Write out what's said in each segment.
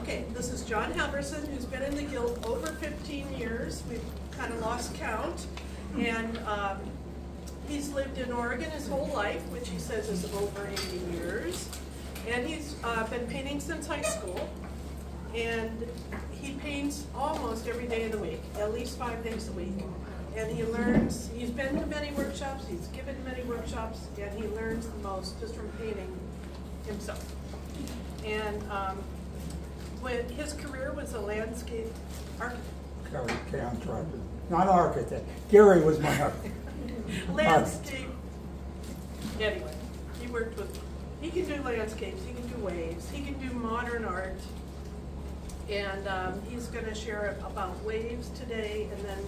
Okay, this is John Halvorson, who's been in the guild over 15 years. We've kind of lost count. And he's lived in Oregon his whole life, which he says is over 80 years. And he's been painting since high school. And he paints almost every day of the week, at least 5 days a week. And he learns, he's been to many workshops, he's given many workshops, and he learns the most just from painting himself. And when his career was a landscape architect. Contractor, not architect. Gary was my architect. Landscape. Anyway, he worked with, he can do landscapes, he can do waves, he can do modern art. And he's going to share about waves today, and then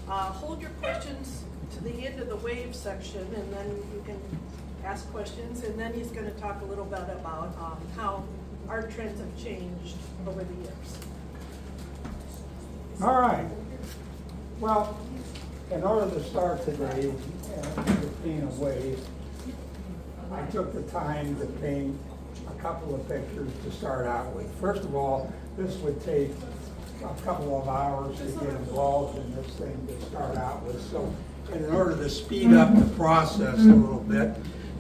hold your questions to the end of the wave section, and then you can ask questions, and then he's going to talk a little bit about how art trends have changed over the years. All right. Well, in order to start today to paint a wave, I took the time to paint a couple of pictures to start out with. First of all, this would take a couple of hours to get involved in this thing to start out with. So in order to speed up the process a little bit,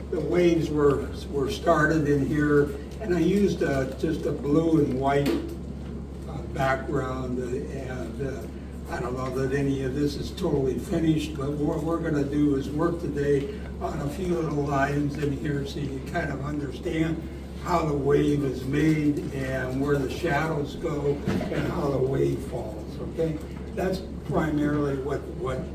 the waves were started in here, and I used just a blue and white background, and I don't know that any of this is totally finished, but what we're going to do is work today on a few little lines in here so you kind of understand how the wave is made and where the shadows go and how the wave falls, okay? That's primarily what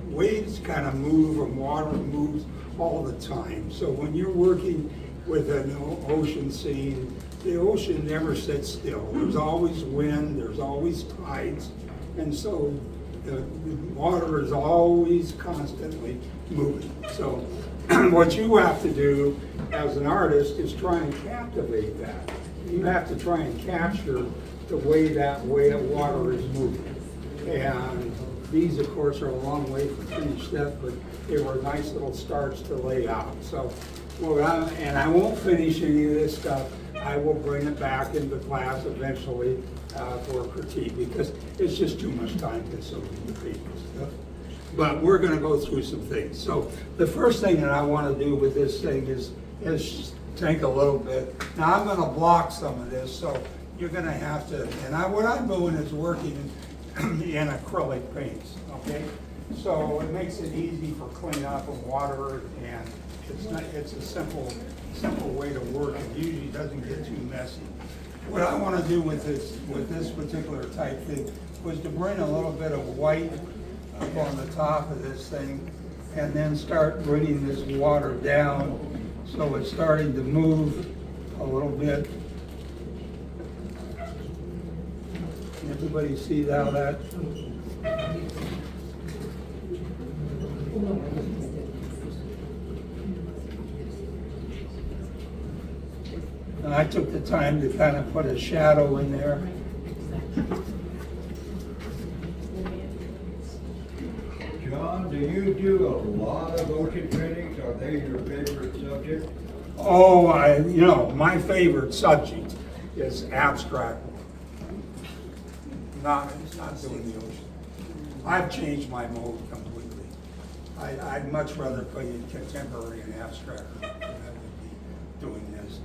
waves kind of move, and water moves all the time. So when you're working with an ocean scene, the ocean never sits still. There's always wind, there's always tides, and so the water is always constantly moving. So what you have to do as an artist is try and captivate that. You have to try and capture the way that water is moving. And these, of course, are a long way from finished stuff, but they were nice little starts to lay out. So, and I won't finish any of this stuff. I will bring it back into class eventually for a critique, because it's just too much time consuming to paint this stuff. But we're going to go through some things. So the first thing that I want to do with this thing is take a little bit. Now I'm going to block some of this, so you're going to have to, and what I'm doing is working in acrylic paints, okay? So it makes it easy for cleanup and water, and it's a simple way to work. It usually doesn't get too messy. What I want to do with this particular type thing was to bring a little bit of white up on the top of this thing, and then start bringing this water down so it's starting to move a little bit. Everybody see how that? And I took the time to kind of put a shadow in there. John, do you do a lot of ocean paintings? Are they your favorite subject? Oh, my favorite subject is abstract. It's not doing the ocean. I've changed my mode completely. I'd much rather paint contemporary and abstract than I would be doing this.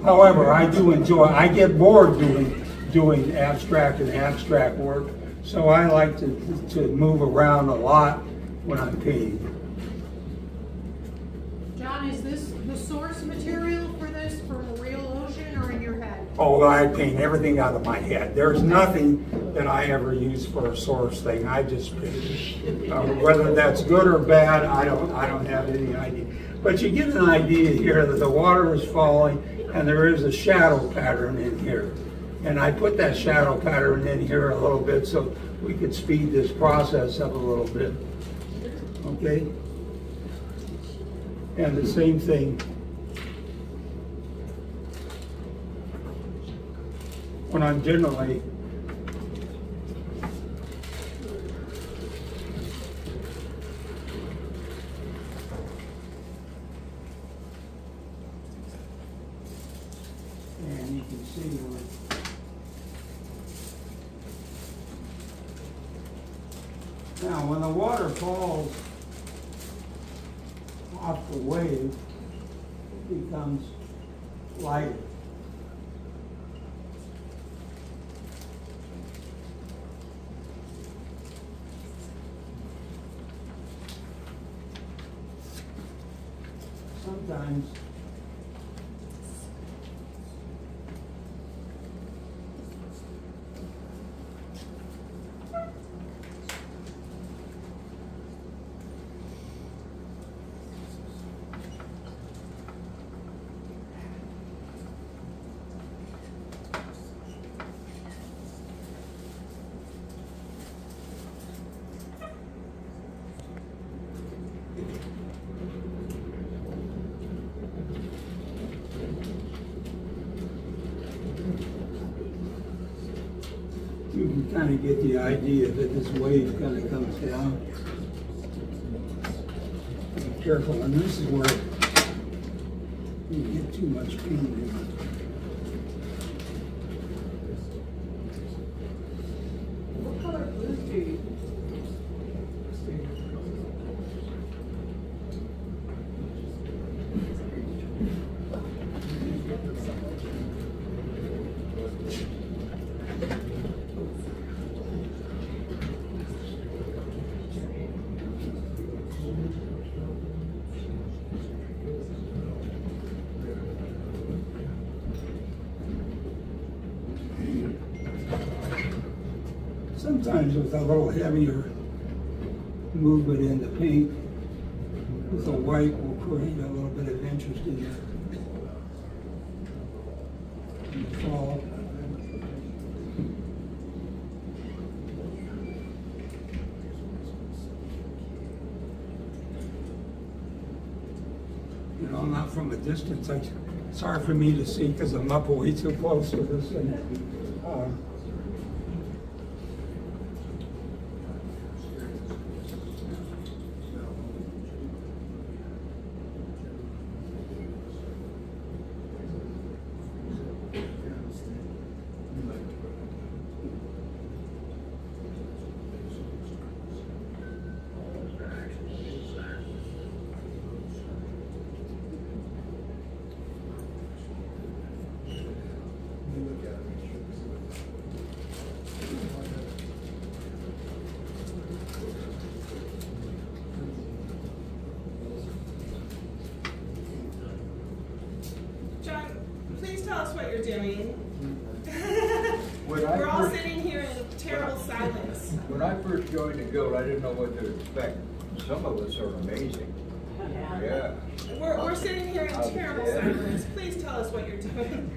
However, I do enjoy, I get bored doing abstract and abstract work, so I like to move around a lot when I'm painting. John, is this the source material for this from a real ocean or in your head? Oh, I paint everything out of my head. There's nothing that I ever use for a source thing. I just paint. Whether that's good or bad, I don't have any idea. But you get an idea here that the water is falling and there is a shadow pattern in here. And I put that shadow pattern in here a little bit so we could speed this process up a little bit. Okay? And the same thing when I'm generally and you can see Now, when the water falls off the wave, it becomes lighter. Sometimes you can kind of get the idea that this wave kind of comes down. Be careful, and this is where you get too much paint. What color blues do you? Sometimes with a little heavier movement in the paint, with the white will create a little bit of interest in the fall. You know, not from a distance. It's hard for me to see because I'm up way too close to this thing. Please tell us what you're doing. We're all sitting here in terrible silence. When I first joined the guild, I didn't know what to expect. Some of us are amazing. Yeah. We're sitting here in terrible silence. Please tell us what you're doing.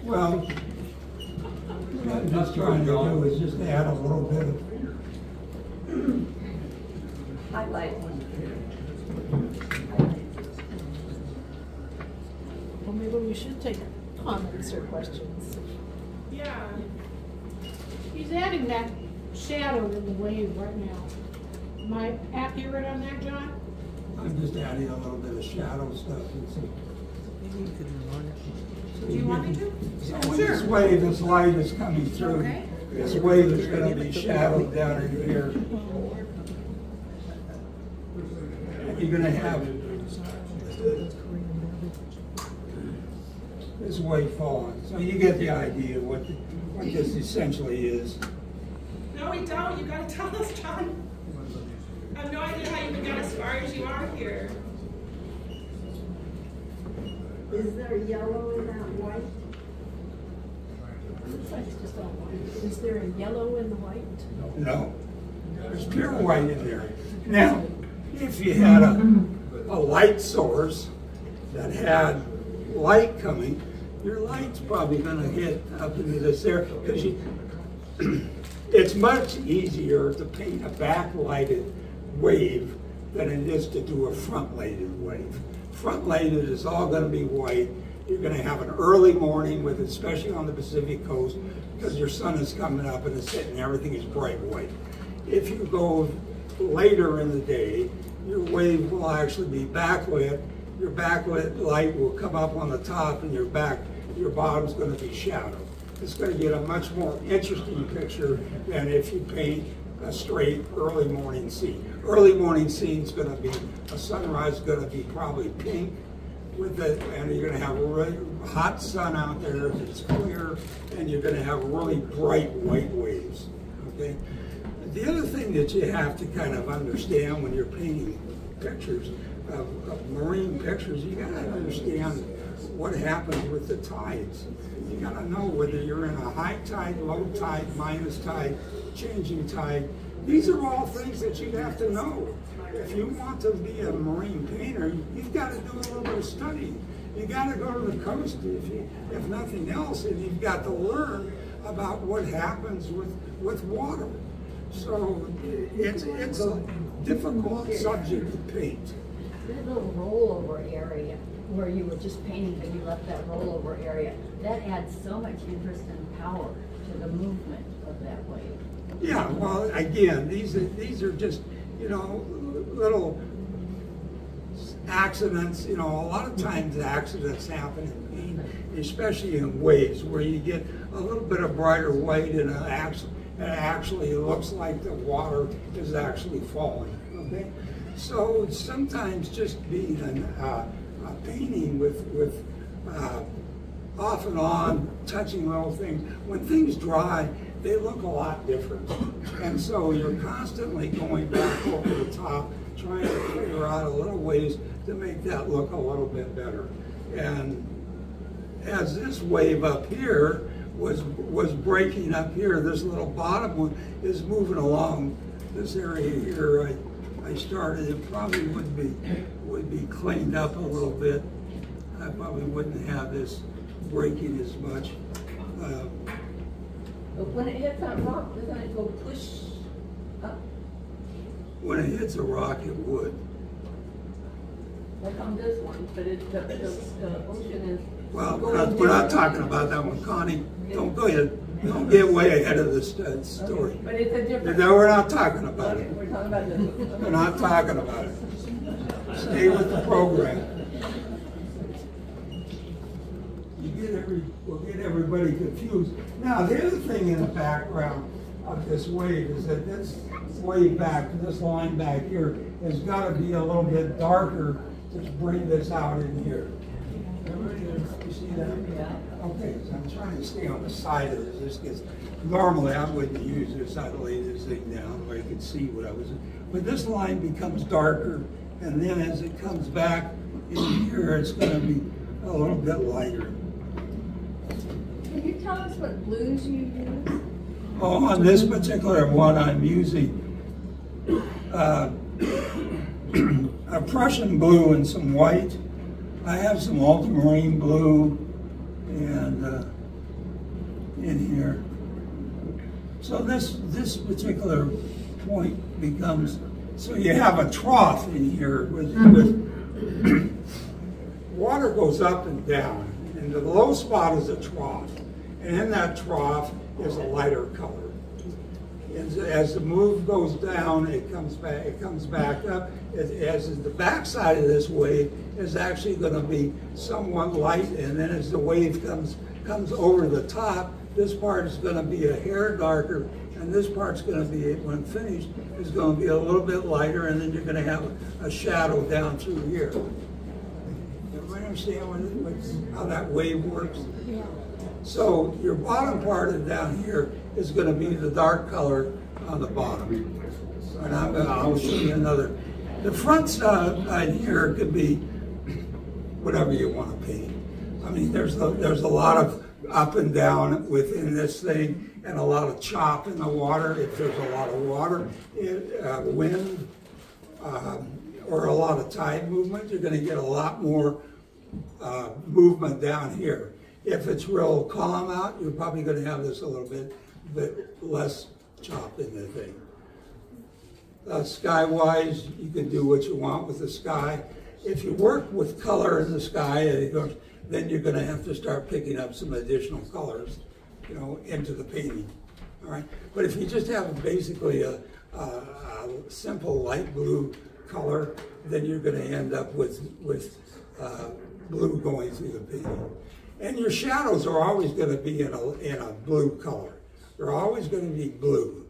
Well, what I'm just trying to do is just add a little bit of highlight. Well, maybe we should take comments or questions. Yeah. He's adding that shadow in the wave right now. Am I accurate on that, John? I'm just adding a little bit of shadow stuff. Do you want me to? So when this wave, this light is coming through, Okay. this wave is going to be shadowed down in here. And you're going to have this wave falling. So you get the idea what this essentially is. No, we don't. You gotta tell us, John. I have no idea how you even got as far as you are here. Is there yellow in that white? Looks like it's just all white. Is there a yellow in the white? No, there's pure white in there. Now, if you had a light source that had light coming, your light's probably going to hit up into this area because it's much easier to paint a backlighted wave than it is to do a front-lighted wave. Front-lighted is all going to be white. You're going to have an early morning with, especially on the Pacific coast, because your sun is coming up and it's hitting, everything is bright white. If you go later in the day, your wave will actually be backlit. Your backlit light will come up on the top, and your bottom's going to be shadowed. It's going to get a much more interesting picture than if you paint a straight early morning scene. Early morning scene's going to be, a sunrise is going to be probably pink with it, and you're going to have a really hot sun out there, it's clear, and you're going to have really bright white waves, okay? The other thing that you have to kind of understand when you're painting pictures of marine pictures, you got to understand what happens with the tides. You got to know whether you're in a high tide, low tide, minus tide, changing tide. These are all things that you have to know. If you want to be a marine painter, you've got to do a little bit of studying. You got to go to the coast if nothing else, and you've got to learn about what happens with water. So it's a difficult subject to paint. That little rollover area where you were just painting and you left that rollover area, that adds so much interest and power to the movement of that wave. Yeah, well, again, these are just, you know, little accidents. You know, a lot of times accidents happen in paint, especially in waves, where you get a little bit of brighter white and it actually looks like the water is actually falling, okay? So sometimes just being a painting with off and on, touching little things, when things dry, they look a lot different. And so you're constantly going back over the top, trying to figure out a little ways to make that look a little bit better. And as this wave up here was breaking up here, this little bottom one is moving along this area here. I started, it probably would be cleaned up a little bit. I probably wouldn't have this breaking as much. But when it hits that rock, doesn't it go push up? When it hits a rock, it would. Like on this one, but the ocean is. Well, we're not talking about that one, Connie. Don't go ahead. Don't get way ahead of the story. Okay, but it's a different. No, we're not talking about Okay, it. we're talking about this. Okay. We're not talking about it. Stay with the program. We'll get everybody confused. Now, the other thing in the background of this wave is that this wave back, this line back here, has got to be a little bit darker to bring this out in here. Everybody, you see that? Yeah. Okay, so I'm trying to stay on the side of this because normally I wouldn't use this. I'd lay this thing down where you could see what I was. But this line becomes darker, and then as it comes back in here, it's going to be a little bit lighter. Can you tell us what blues you use? Oh, on this particular one, I'm using a Prussian blue and some white. I have some ultramarine blue and in here. So this particular point becomes, so you have a trough in here with water goes up and down, and the low spot is a trough, and in that trough is a lighter color. As the move goes down, it comes back up. As the backside of this wave is actually going to be somewhat light, and then as the wave comes over the top, this part is going to be a hair darker, and this part's going to be, when finished, is going to be a little bit lighter, and then you're going to have a shadow down through here. Everybody understand how that wave works? Yeah. So your bottom part of down here is going to be the dark color on the bottom. And I'll show you another. The front side here could be whatever you want to paint. I mean, there's a lot of up and down within this thing, and a lot of chop in the water. If there's a lot of water, wind, or a lot of tide movement, you're going to get a lot more movement down here. If it's real calm out, you're probably going to have this a little bit less chop in the thing. Sky-wise, you can do what you want with the sky. If you work with color in the sky, then you're going to have to start picking up some additional colors, you know, into the painting. All right. But if you just have basically a simple light blue color, then you're going to end up with blue going through the painting. And your shadows are always going to be in a blue color. They're always going to be blue.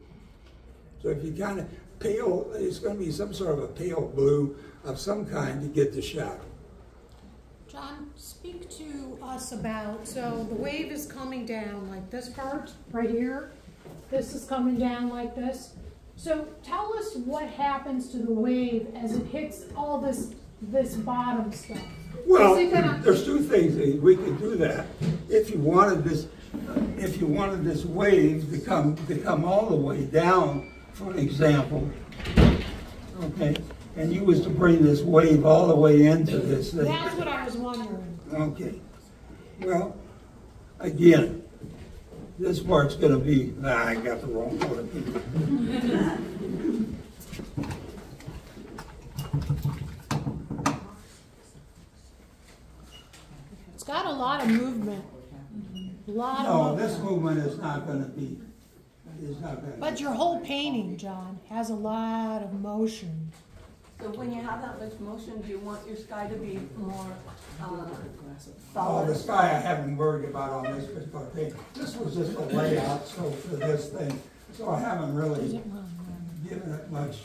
So if you kind of pale, it's going to be some sort of a pale blue of some kind to get the shadow. John, speak to us about, so the wave is coming down like this part right here. This is coming down like this. So tell us what happens to the wave as it hits all this bottom stuff. Well, Is it gonna... there's two things that we could do that. If you wanted this wave to come all the way down, for example, okay, and you was to bring this wave all the way into this thing. That's what I was wondering. Okay. Well, again, this part's going to be, I got the wrong part. It's got a lot of movement. No, this movement is not going to be, But your whole painting, John, has a lot of motion. So when you have that much motion, do you want your sky to be more Oh, solid? the sky I haven't worried about on this particular page. This was just a layout, so for this thing, so I haven't really given it much.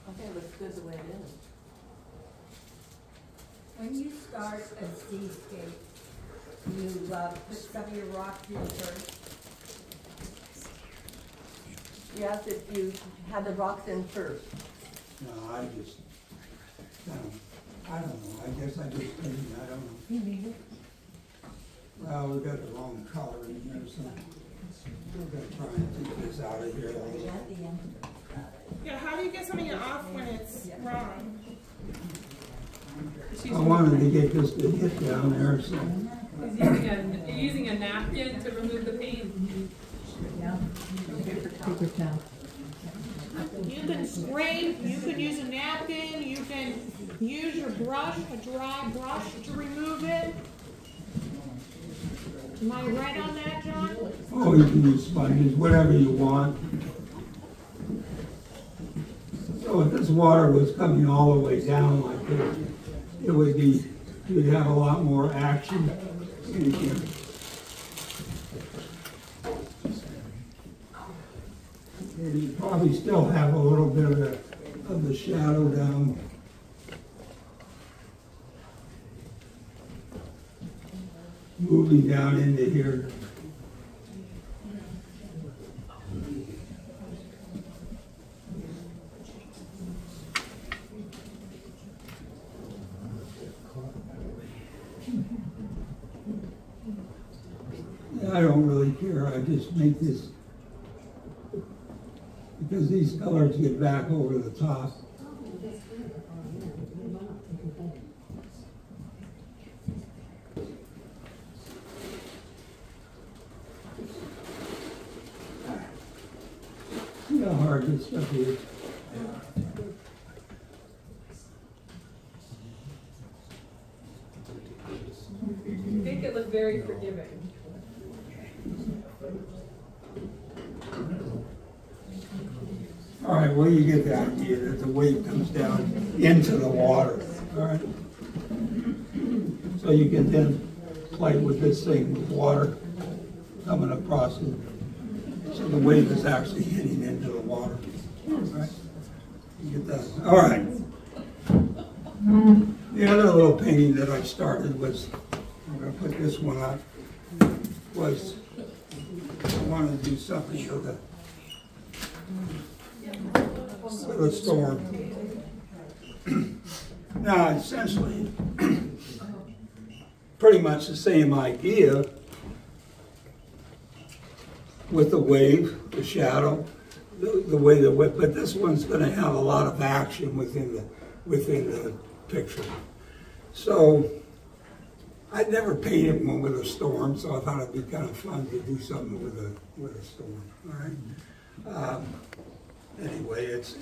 Okay, looks good the way it is. When you start a seascape, you put some of your rocks in first. Yes, if you had the rocks in first. No, I just, I don't know, I guess I just, I don't know. You need it. Well, we got the wrong color in here, so we're gonna try and take this out of here. Yeah, how do you get something off when it's wrong? I wanted to get this to hit down there, so. You're using a napkin to remove the paint. Yeah. Paper towel. You can scrape, you can use a napkin, you can use your brush, a dry brush to remove it. Am I right on that, John? Oh, you can use sponges, whatever you want. So if this water was coming all the way down like this, it would be, you'd have a lot more action in here. And you probably still have a little bit of the shadow down. Moving down into here. I don't really care, I just make this, because these colors get back over the top. See how hard this stuff is? Make it look very forgiving. All right, well, you get the idea that the wave comes down into the water, all right? So you can then play with this thing with water coming across it. So the wave is actually hitting into the water, all right? You get that? All right. The other little painting that I started was, I'm going to put this one up, was I wanted to do something with a storm. Now, essentially, pretty much the same idea with the wave, the shadow, the way the whip, but this one's going to have a lot of action within the picture. So I'd never painted one with a storm, so I thought it'd be kind of fun to do something with a storm. All right. Anyway, it's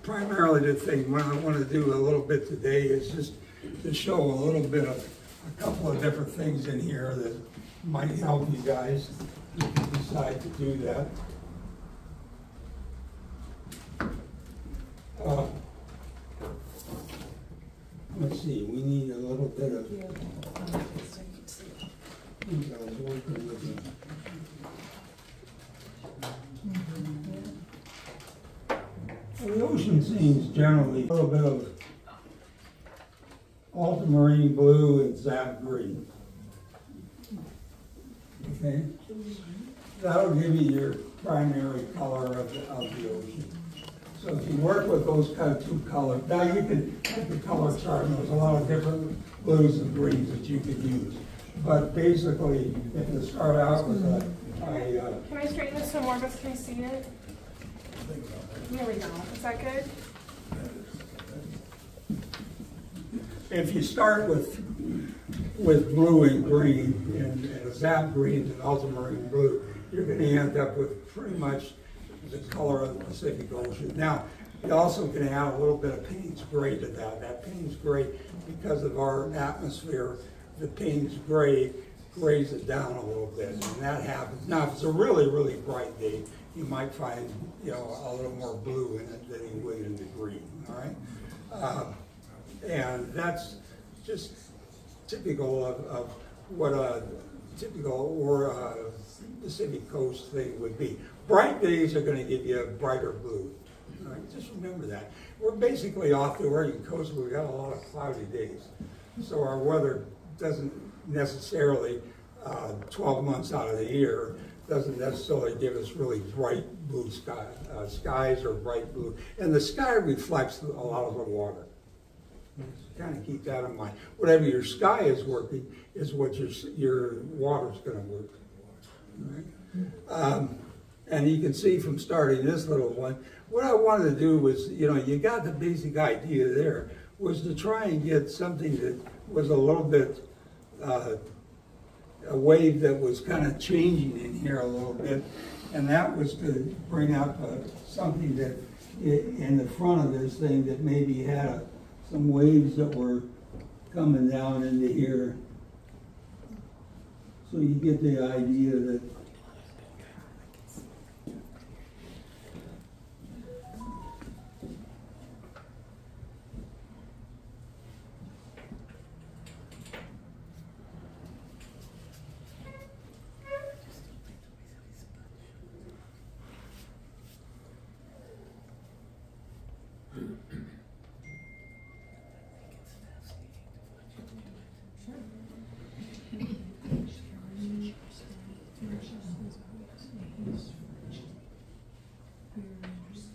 primarily the thing. What I want to do a little bit today is just to show a little bit of a couple of different things in here that might help you guys if you decide to do that. Let's see, we need a little bit of. I was working with The ocean scenes generally a little bit of ultramarine blue and sap green. Okay? That'll give you your primary color of the ocean. So if you work with those kind of two colors, now you can have the color chart, and there's a lot of different blues and greens that you could use. But basically, if you start out with Can I straighten this so more of us can see it? There we go. Is that good? if you start with blue and green and a sap green and ultramarine blue, you're going to end up with pretty much the color of the Pacific Ocean. Now, you also can add a little bit of Payne's gray to that. That Payne's gray, because of our atmosphere, the Payne's gray grays it down a little bit, and that happens. Now, if it's a really, really bright day, you might find, you know, a little more blue in it than you would in the green, all right? And that's just typical of what a typical Pacific Coast thing would be. Bright days are going to give you a brighter blue. All right? Just remember that. We're basically off the Oregon coast, but we've got a lot of cloudy days. So our weather doesn't necessarily, 12 months out of the year, doesn't necessarily give us really bright blue skies or bright blue. And the sky reflects a lot of the water. Kind of keep that in mind. Whatever your sky is working is what your water's going to work. Right? And you can see from starting this little one, what I wanted to do was, you know, you got the basic idea there, was to try and get something that was a little bit, a wave that was kind of changing in here a little bit, and that was to bring up something that in the front of this thing that maybe had some waves that were coming down into here. So you get the idea that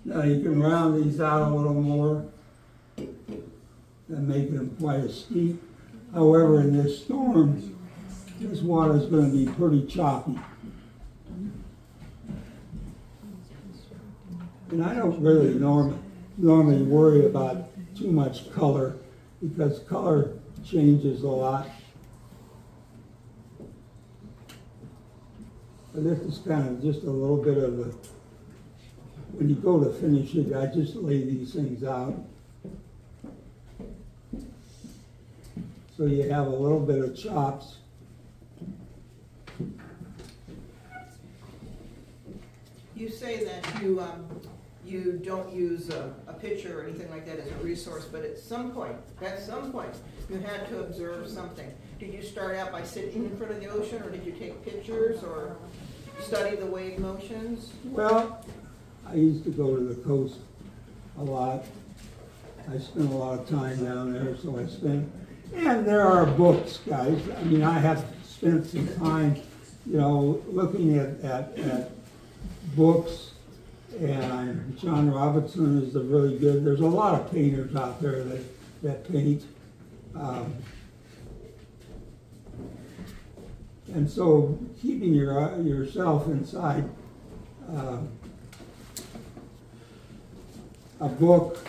now you can round these out a little more and make them quite as steep. However, in this storm, this water is going to be pretty choppy. And I don't really normally worry about too much color, because color changes a lot. But this is kind of just a little bit of a, when you go to finish it, I just lay these things out. So you have a little bit of chops. You say that you don't use a picture or anything like that as a resource, but at some point, you had to observe something. Did you start out by sitting in front of the ocean, or did you take pictures or study the wave motions? Well, I used to go to the coast a lot. I spent a lot of time down there, so I spent, and there are books, guys. I mean, I have spent some time, you know, looking at books, and John Robertson is really good. There's a lot of painters out there that paint. And so keeping yourself inside a book,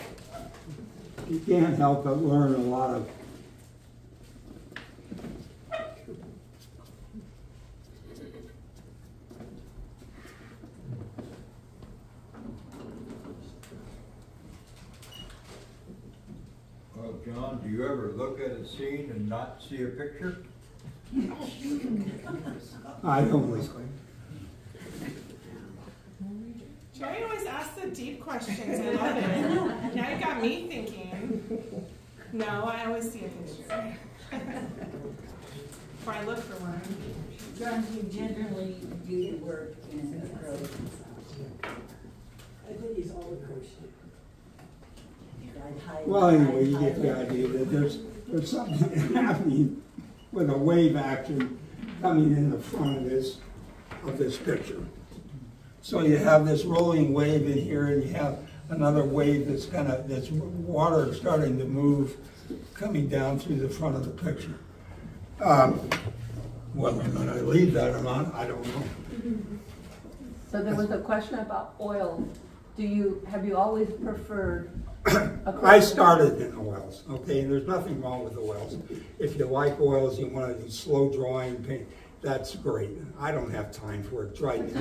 you can't help but learn a lot of Well, John, do you ever look at a scene and not see a picture? I don't know. Jerry always asks the deep questions. I love it. Now you got me thinking. No, I always see a picture. Or I look for one. John, do you generally do your work in prose? I think he's all approached it. Well, anyway, you get the idea that there's something happening with a wave action coming in the front of this picture. So you have this rolling wave in here, and you have another wave that's water starting to move, coming down through the front of the picture. Whether or not I leave that or not, I don't know. So there was a question about oil. Have you always preferred? I started in oils, okay, and there's nothing wrong with oils. If you like oils, you want to do slow drawing paint, that's great. I don't have time for it, try me.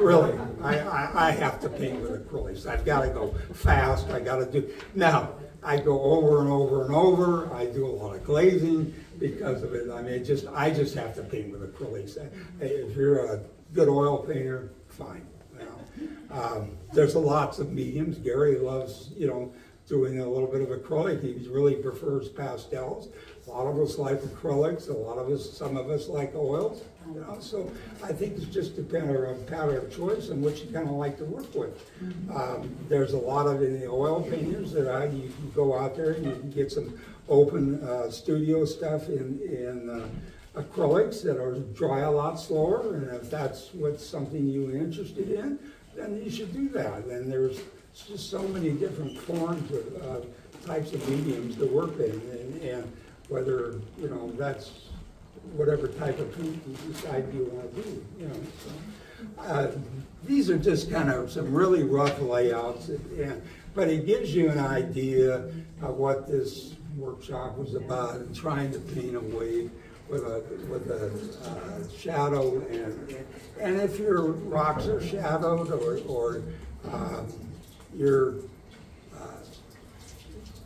Really, I have to paint with acrylics. I've got to go fast, I got to do, now, I go over and over and over, I do a lot of glazing because of it. I mean, I just have to paint with acrylics. If you're a good oil painter, fine. There's lots of mediums. Gary loves, doing a little bit of acrylic. He really prefers pastels. A lot of us like acrylics. Some of us like oils. So I think it's just a pattern of choice and what you kind of like to work with. There's a lot of in the oil painters that you can go out there and you can get some open studio stuff in acrylics that are dry a lot slower, and if that's what's something you're interested in, then you should do that. And there's just so many different forms of types of mediums to work in, and whether that's whatever type of paint you decide you want to do. So, these are just kind of some really rough layouts, but it gives you an idea of what this workshop was about, and trying to paint a wave with a shadow, and if your rocks are shadowed or your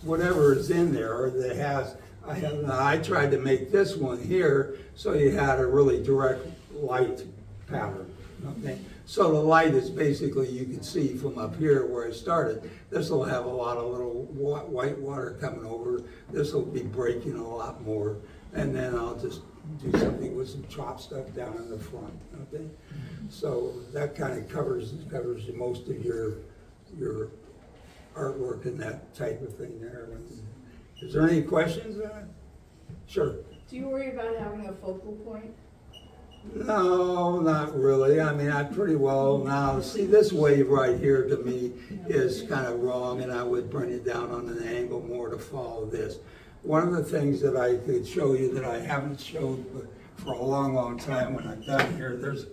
whatever is in there that has, I tried to make this one here so you had a really direct light pattern. Okay, so the light is basically, you can see from up here where I started. This will have a lot of little white water coming over. This will be breaking a lot more. And then I'll just do something with some chop stuff down in the front, okay? So that kind of covers most of your artwork and that type of thing there. Is there any questions on it? Sure. Do you worry about having a focal point? No, not really. I mean, I pretty well now, see this wave right here to me is kind of wrong, and I would bring it down on an angle more to follow this. One of the things that I could show you that I haven't showed for a long, long time when I'm done here, there's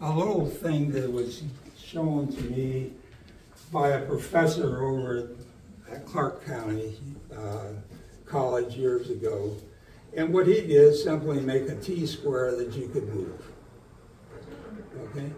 a little thing that was shown to me by a professor over at Clark County College years ago. And what he did is simply make a T-square that you could move. Okay?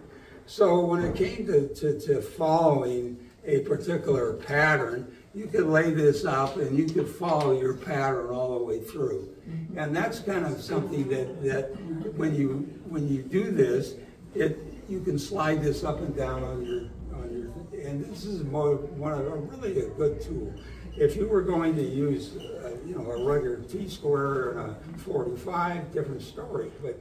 So when it came to following a particular pattern, you could lay this up and you could follow your pattern all the way through. And that's kind of something that when you do this, you can slide this up and down on your, and this is really a good tool. If you were going to use a regular T-square and a 45, different story. But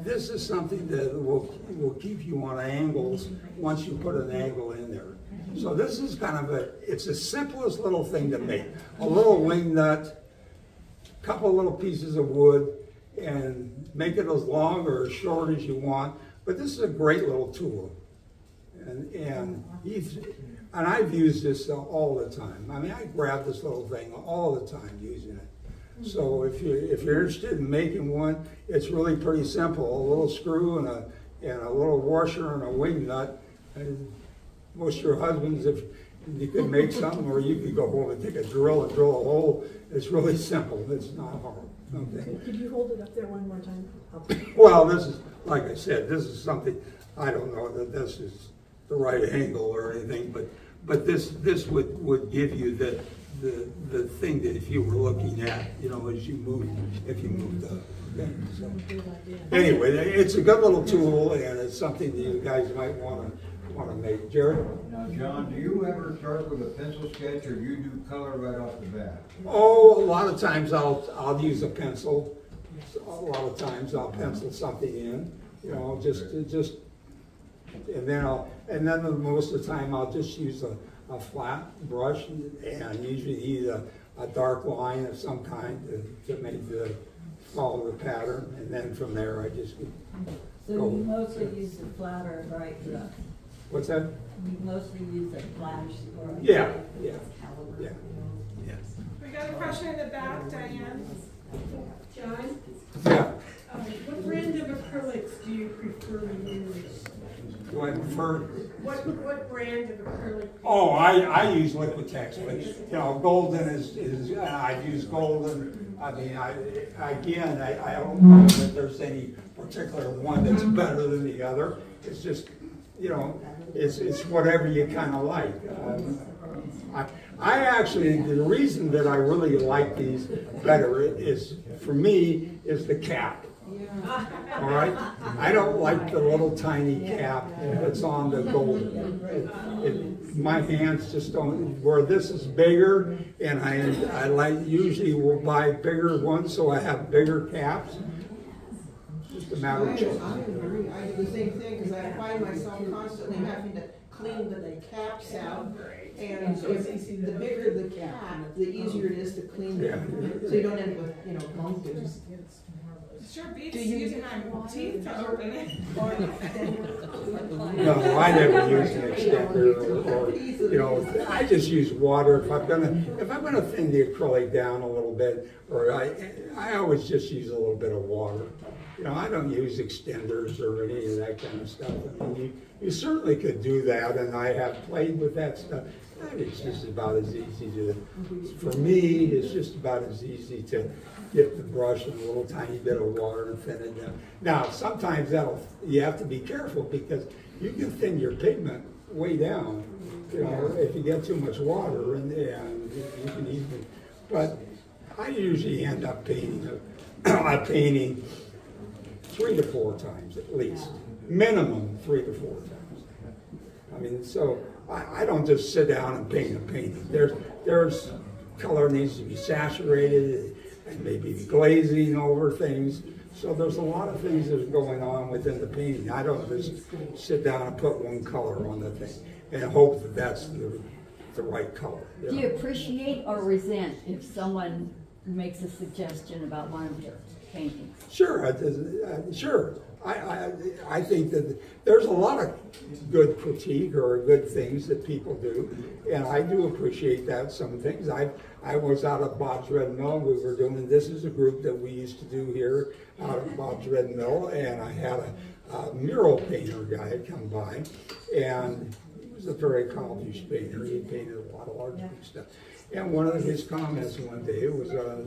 this is something that will keep you on angles once you put an angle in there. So this is kind of it's the simplest little thing to make. A little wing nut, a couple little pieces of wood, and make it as long or as short as you want. But this is a great little tool. And I've used this all the time. I mean, I grab this little thing all the time using it. So if you're interested in making one, it's really pretty simple. A little screw and a little washer and a wing nut. And most of your husbands, if you could make something, or you could go home and take a drill and drill a hole. It's really simple. It's not hard. Okay. Could you hold it up there one more time? Well, this is, like I said, this is something, I don't know that this is the right angle or anything, but this would give you the thing that if you were looking at, as you move, if you moved up. Okay? So, anyway, it's a good little tool, and it's something that you guys might want to make. Jared? Now, John, do you ever start with a pencil sketch, or do you do color right off the bat? Oh, a lot of times I'll use a pencil. A lot of times I'll pencil something in, just And then most of the time I'll just use a flat brush and usually either a dark line of some kind to make follow the pattern, and then from there I just go. So you mostly use the flat or bright brush? What's that? You mostly use a flash or a Yeah. We got a question in the back, Diane. John, Yeah. what brand of acrylics do you prefer to use? Do I prefer? What brand of acrylic? Oh, I use Liquitex, but Golden is I've used Golden. I mean, I don't know that there's any particular one that's better than the other. It's just, it's whatever you kind of like. I actually, the reason that I really like these better is, for me, is the cap. All right? I don't like the little tiny cap that's on the Golden. My hands just don't, where this is bigger, and I usually will buy bigger ones so I have bigger caps. It's just a matter of choice. I agree. I do the same thing because I find myself constantly having to clean the caps out. And the bigger the cap, the easier it is to clean them. So you don't end up with, bumpers. Sure beats using my teeth to open it. No, I never use an extender, or I just use water. If I'm gonna thin the acrylic down a little bit, or I always just use a little bit of water. I don't use extenders or any of that kind of stuff. I mean, you certainly could do that, and I have played with that stuff. It's just about as easy for me, it's just about as easy to get the brush and a little tiny bit of water and thin it down. Now, sometimes you have to be careful because you can thin your pigment way down, if you get too much water, and you can even, but I usually end up painting 3 to 4 times at least, minimum 3 to 4 times. I mean, so I don't just sit down and paint a painting. There's color needs to be saturated and maybe glazing over things. So there's a lot of things that are going on within the painting. I don't just sit down and put one color on the thing and hope that that's the right color. Do you appreciate or resent if someone makes a suggestion about one of your paintings? Sure, sure. I think that there's a lot of good critique or good things that people do, and I do appreciate that. Some things. I was out of Bob's Red Mill. We were doing, this is a group that we used to do here out of Bob's Red Mill, and I had a mural painter guy come by, and he was a very accomplished painter. He painted a lot of large stuff. And one of his comments one day was a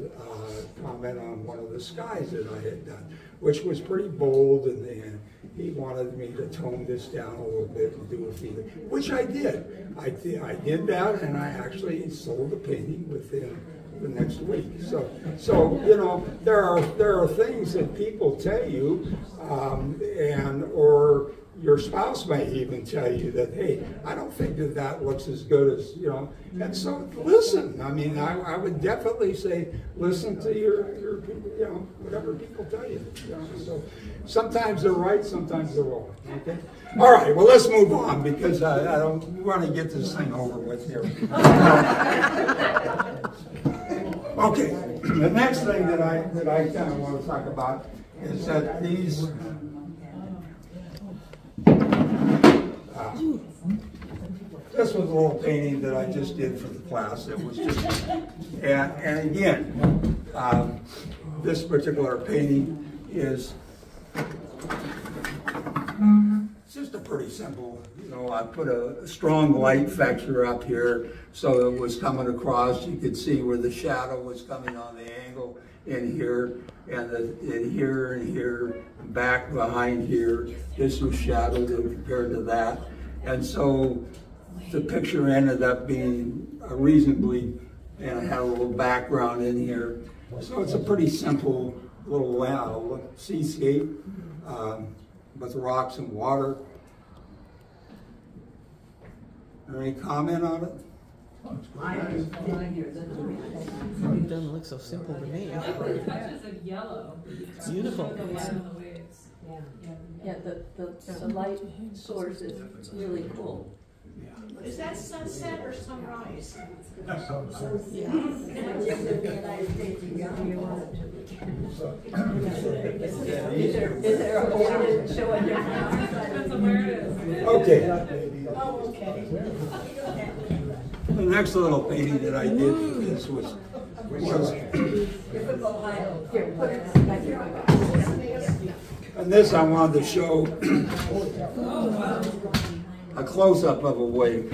comment on one of the skies that I had done, which was pretty bold, and he wanted me to tone this down a little bit and do a feeling, which I did. I did that, and I actually sold the painting within the next week. So there are things that people tell you, or your spouse may even tell you that, hey, I don't think that looks as good as, and so listen. I mean, I would definitely say, listen to your whatever people tell you. So sometimes they're right, sometimes they're wrong, okay? All right, well, let's move on because I don't want to get this thing over with here. Okay, the next thing that I kind of want to talk about is that these this was a little painting that I just did for the class. It was just, and again, this particular painting is it's just a pretty simple. I put a strong light fixture up here so it was coming across. You could see where the shadow was coming on the angle in here, and in here and here, back behind here. This was shadowed compared to that, and so the picture ended up being reasonably, and I had a little background in here. So it's a pretty simple little seascape with rocks and water. Any comment on it? It doesn't look so simple to me. I like the touches of yellow. Beautiful. The waves. Yeah, the light source is really cool. Is that sunset or sunrise? Is there a way to show a difference? Depends on where it is. Okay. Oh, okay. The next little painting that I did for this was and this I wanted to show a close-up of a wave,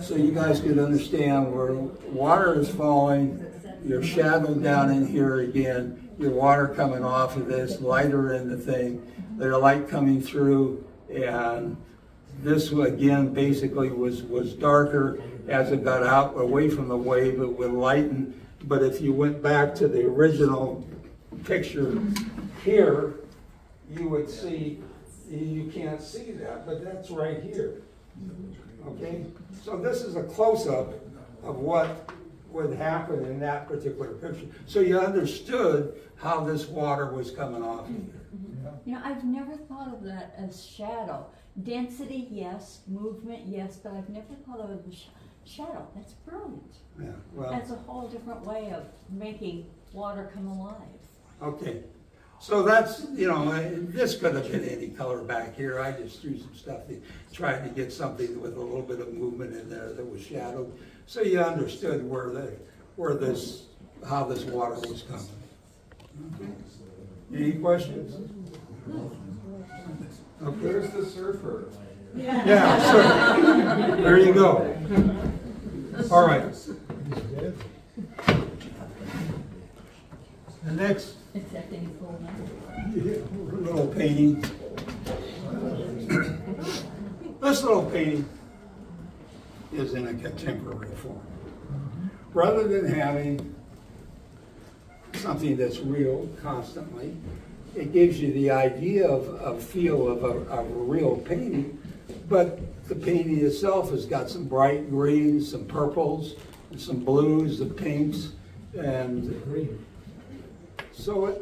so you guys could understand where water is falling, your shadow down in here again, your water coming off of this, lighter in the thing, there's light coming through, and this again basically was darker. As it got out away from the wave, it would lighten. But if you went back to the original picture here, you would see, you can't see that, but that's right here. Okay? So this is a close-up of what would happen in that particular picture. So you understood how this water was coming off here. You know, I've never thought of that as shadow. Density, yes. Movement, yes. But I've never thought of it as shadow. That's brilliant. Yeah, well, that's a whole different way of making water come alive. Okay. So that's, you know, this could have been any color back here. I just threw some stuff, tried to get something with a little bit of movement in there that was shadowed. So you understood how this water was coming. Okay. Any questions? Okay. Where's the surfer? Yeah, sure. There you go. All right. The next little painting. This little painting is in a contemporary form. Rather than having something that's real constantly, it gives you the idea of feel of a real painting, but the painting itself has got some bright greens, some purples, and some blues, the pinks, and so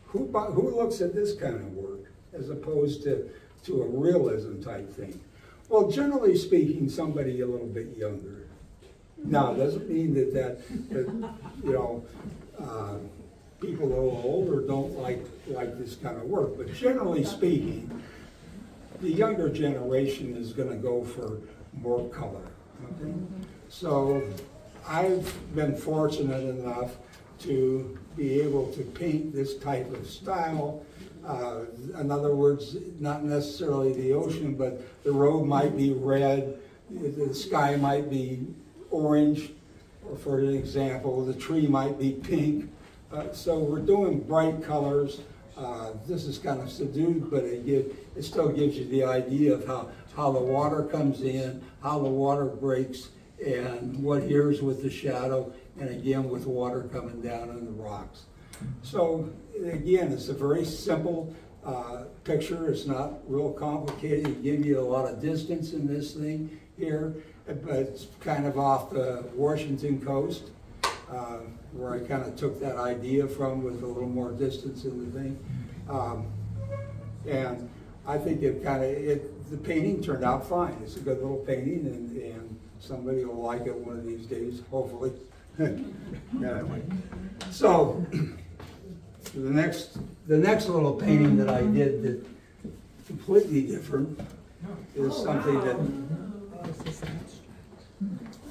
who looks at this kind of work as opposed to a realism type thing? Well, generally speaking, somebody a little bit younger. Now, it doesn't mean that you know, people a little older don't like this kind of work, but generally speaking, the younger generation is going to go for more color. Okay? So I've been fortunate enough to be able to paint this type of style. In other words, not necessarily the ocean, but the road might be red, the sky might be orange, or for an example, the tree might be pink. So we're doing bright colors. This is kind of subdued, but it still gives you the idea of how the water comes in, how the water breaks, and what here's with the shadow, and again with water coming down on the rocks. So again, it's a very simple picture. It's not real complicated. It gives you a lot of distance in this thing here, but it's kind of off the Washington coast, where I kind of took that idea from with a little more distance in the thing. And I think the painting turned out fine. It's a good little painting, and somebody will like it one of these days, hopefully. So the next little painting that I did that completely different is something that.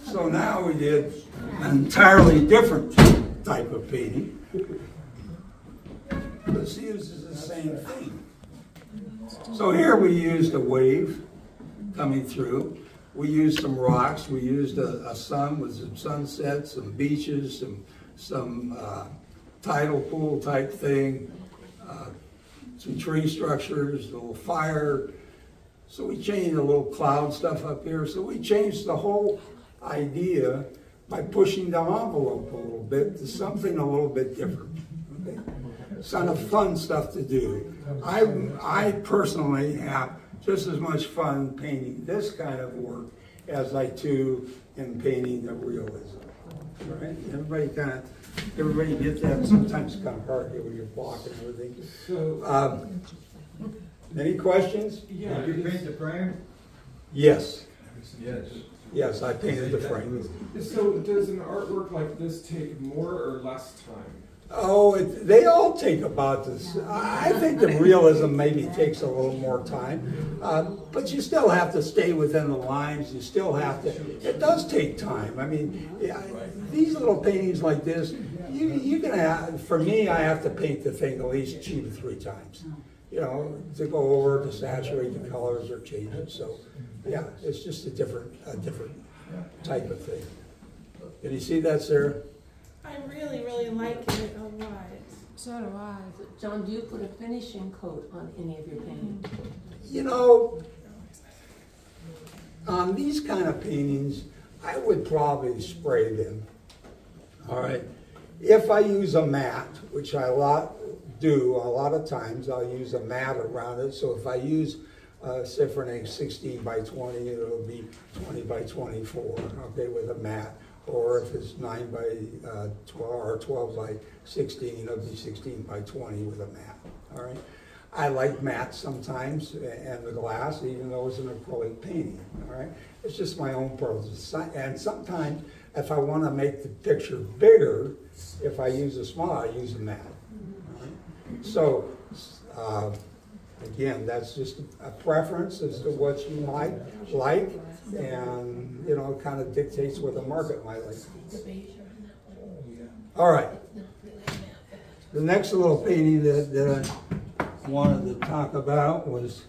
So now we did an entirely different type of painting. This uses the same thing. So here we used a wave coming through. We used some rocks. We used a sun with some sunsets, some beaches, some tidal pool type thing, some tree structures, a little fire. So we changed a little cloud stuff up here. So we changed the whole idea by pushing the envelope a little bit to something a little bit different. Okay? It's kind of fun stuff to do. I personally have just as much fun painting this kind of work as I do in painting the realism. All right, everybody gets that. Sometimes it's kind of hard when you're blocking everything. So, any questions? yeah, Did you paint the frame? Yes. Yes. Yes, I painted the frame. so does an artwork like this take more or less time? Oh, they all take about this. I think the realism maybe takes a little more time, but you still have to stay within the lines. You still have to. It does take time. I mean, these little paintings like this, you can have. For me, I have to paint the thing at least 2 to 3 times. You know, to go over to saturate the colors or change it. So, yeah, it's just a different type of thing. Did you see that, Sarah? I really, really like it a lot. So do I. John, do you put a finishing coat on any of your paintings? You know, on these kind of paintings, I would probably spray them. All right. If I use a mat, which I do a lot of times, I'll use a mat around it. So if I use, say for an 16 by 20, it'll be 20 by 24, okay, with a mat. Or if it's 9 by 12 or 12 by 16, it'll be 16 by 20 with a mat. All right. I like mats sometimes and the glass, even though it's an acrylic painting. All right. It's just my own purpose. And sometimes, if I want to make the picture bigger, if I use a small, I use a mat. All right? So, again, that's just a preference as to what you might like, and you know, it kind of dictates what the market might like. All right. The next little painting that I wanted to talk about was,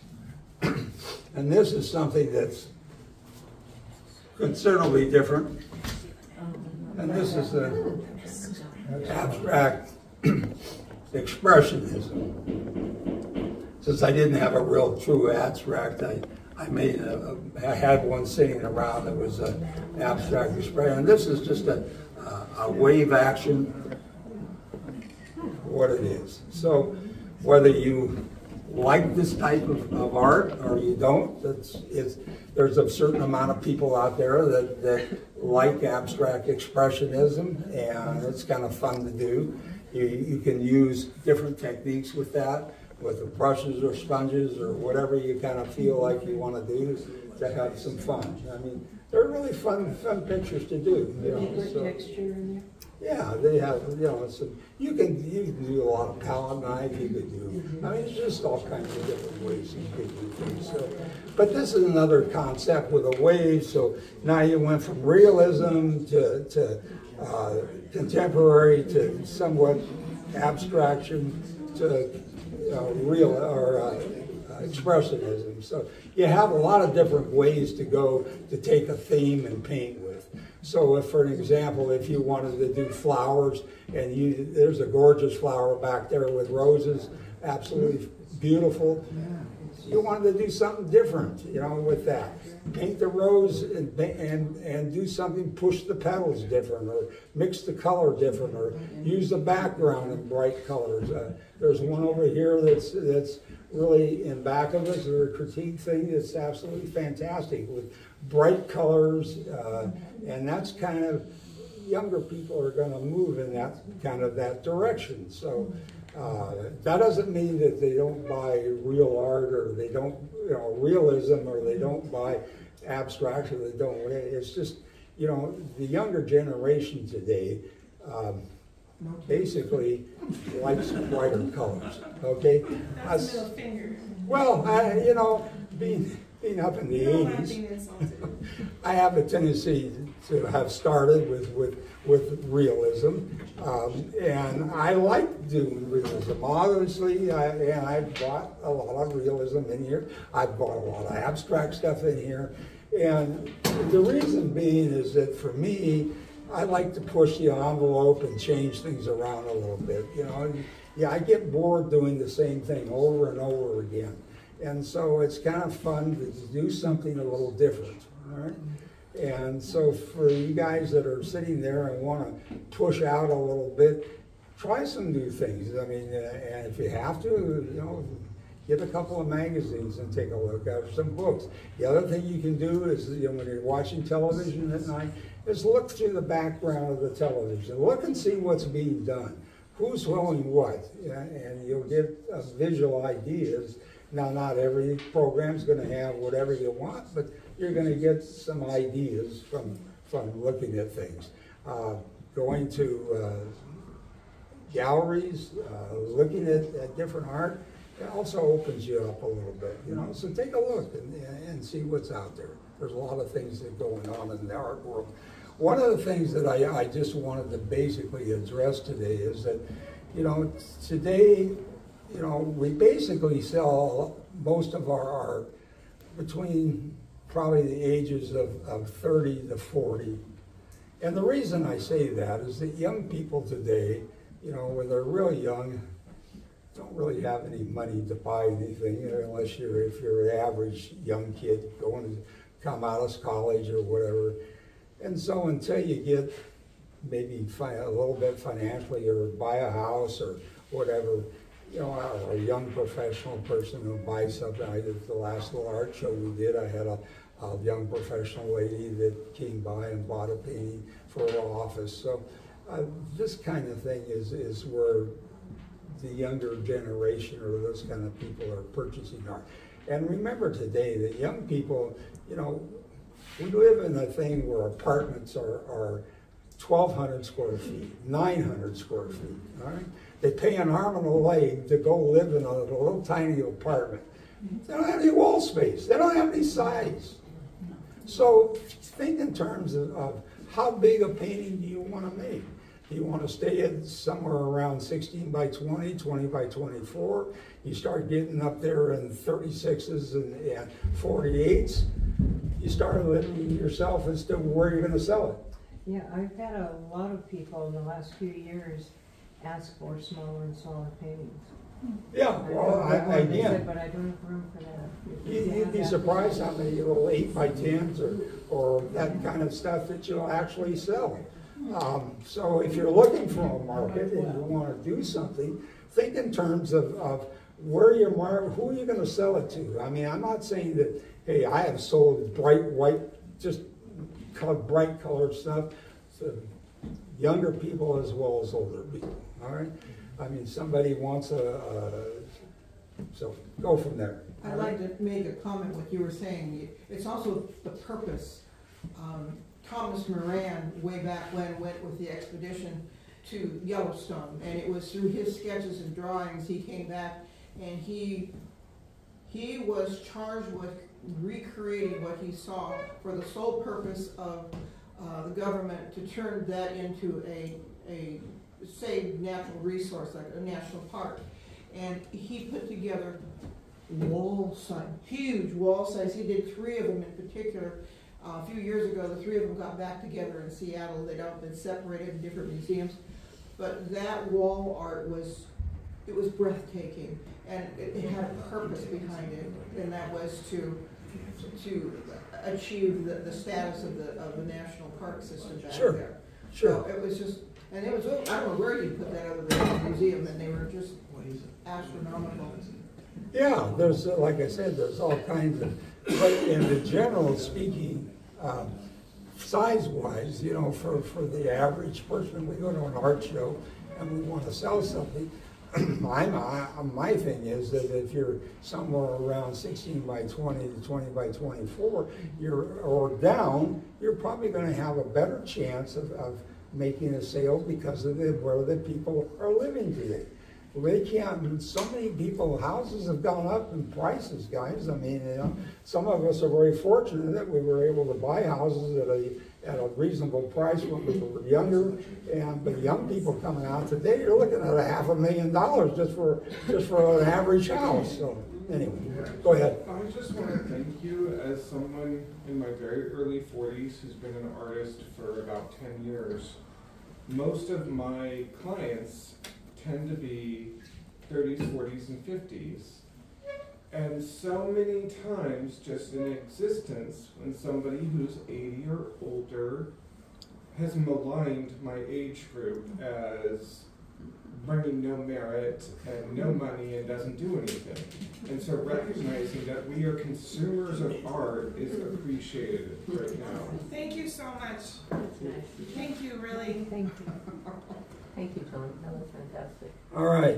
and this is something that's considerably different, and this is an abstract expressionism. Since I didn't have a real true abstract, I had one sitting around that was an abstract expression. And this is just a wave action, what it is. So whether you like this type of art or you don't, there's a certain amount of people out there that like abstract expressionism, and it's kind of fun to do. You can use different techniques with that, with the brushes or sponges or whatever you kind of feel like you want to do to have some fun. I mean, they're really fun pictures to do. You know, so, texture in there? Yeah, they have, you know, you can do a lot of palette knife, you could do, I mean, it's just all kinds of different ways you could do things. So, but this is another concept with a wave, so now you went from realism to contemporary to somewhat abstraction to real or expressionism. So you have a lot of different ways to go to take a theme and paint with. So if, for an example, if you wanted to do flowers and there's a gorgeous flower back there with roses, absolutely beautiful. You wanted to do something different, you know, with that. Paint the rose and do something, push the petals different, or mix the color different, or use the background in bright colors. There's one over here that's really in back of us, or a critique thing that's absolutely fantastic with bright colors, and that's kind of, younger people are going to move in that kind of that direction. So that doesn't mean that they don't buy real art, or they don't, you know, realism, or they don't buy abstract, or they don't. It's just, you know, the younger generation today basically likes brighter colors. Okay. That's middle finger. Well, you know, being up in the 80s, I have a tendency to have started with realism, and I like doing realism. Obviously, I bought a lot of realism in here. I bought a lot of abstract stuff in here, and the reason being is that for me, I like to push the envelope and change things around a little bit. You know, yeah, I get bored doing the same thing over and over again. And so it's kind of fun to do something a little different, all right? And so for you guys that are sitting there and want to push out a little bit, try some new things. I mean, and if you have to, you know, get a couple of magazines and take a look at some books. The other thing you can do is, you know, when you're watching television at night, is look through the background of the television. Look and see what's being done. Who's doing what, and you'll get visual ideas. Now, not every program's going to have whatever you want, but you're going to get some ideas from looking at things. Going to galleries, looking at different art, it also opens you up a little bit, you know. So take a look and see what's out there. There's a lot of things that are going on in the art world. One of the things that I just wanted to basically address today is that, you know, today, you know, we basically sell most of our art between probably the ages of 30 to 40. And the reason I say that is that young people today, you know, when they're really young, don't really have any money to buy anything, unless if you're an average young kid going to come out of college or whatever. And so until you get maybe a little bit financially or buy a house or whatever, you know, or a young professional person who buys something. I did the last little art show we did. I had a young professional lady that came by and bought a painting for her office. So this kind of thing is where the younger generation or those kind of people are purchasing art. And remember today that young people, you know, we live in a thing where apartments are 1,200 square feet, 900 square feet, all right? They pay an arm and a leg to go live in a little tiny apartment. They don't have any wall space. They don't have any size. So think in terms of how big a painting do you want to make? Do you want to stay at somewhere around 16 by 20, 20 by 24? You start getting up there in 36s and 48s. You start limiting yourself as to where you're going to sell it. Yeah, I've had a lot of people in the last few years ask for smaller and smaller paintings. Yeah, well, again, but I don't have room for that. You'd be surprised how many little 8 by 10s or that kind of stuff that you'll actually sell. So if you're looking for a market and you want to do something, think in terms of where your market, who are you going to sell it to? I mean, I'm not saying that, hey, I have sold bright white, just bright colored stuff to younger people as well as older people, all right? I mean, somebody wants so go from there. I'd like to make a comment what you were saying. It's also the purpose. Thomas Moran, way back when, went with the expedition to Yellowstone, and it was through his sketches and drawings he came back, and he was charged with recreating what he saw for the sole purpose of the government to turn that into a saved natural resource, like a national park. And he put together wall size, huge wall size. He did 3 of them in particular. A few years ago, the 3 of them got back together in Seattle. They'd all been separated in different museums. But that wall art was breathtaking. And it had a purpose behind it, and that was to achieve the status of the national park system back there. Sure. So it was just, and it was, I don't know where you put that other than the museum, and they were just astronomical. Yeah, there's, like I said, there's all kinds of, but in the general speaking, size-wise, you know, for the average person, we go to an art show and we want to sell something. My thing is that if you're somewhere around 16 by 20 to 20 by 24, or down, you're probably going to have a better chance of making a sale because of where the people are living today. They can't, so many people, houses have gone up in prices, guys. I mean, you know, some of us are very fortunate that we were able to buy houses at a reasonable price when we were younger. But young people coming out today, you're looking at $500,000 just for an average house. So anyway, go ahead. I just want to thank you as someone in my very early 40s who's been an artist for about 10 years. Most of my clients tend to be 30s, 40s, and 50s. And so many times just in existence, when somebody who's 80 or older has maligned my age group as bringing no merit and no money and doesn't do anything. And so recognizing that we are consumers of art is appreciated right now. Thank you so much. Thank you, really. Thank you. Thank you, John. That was fantastic. All right.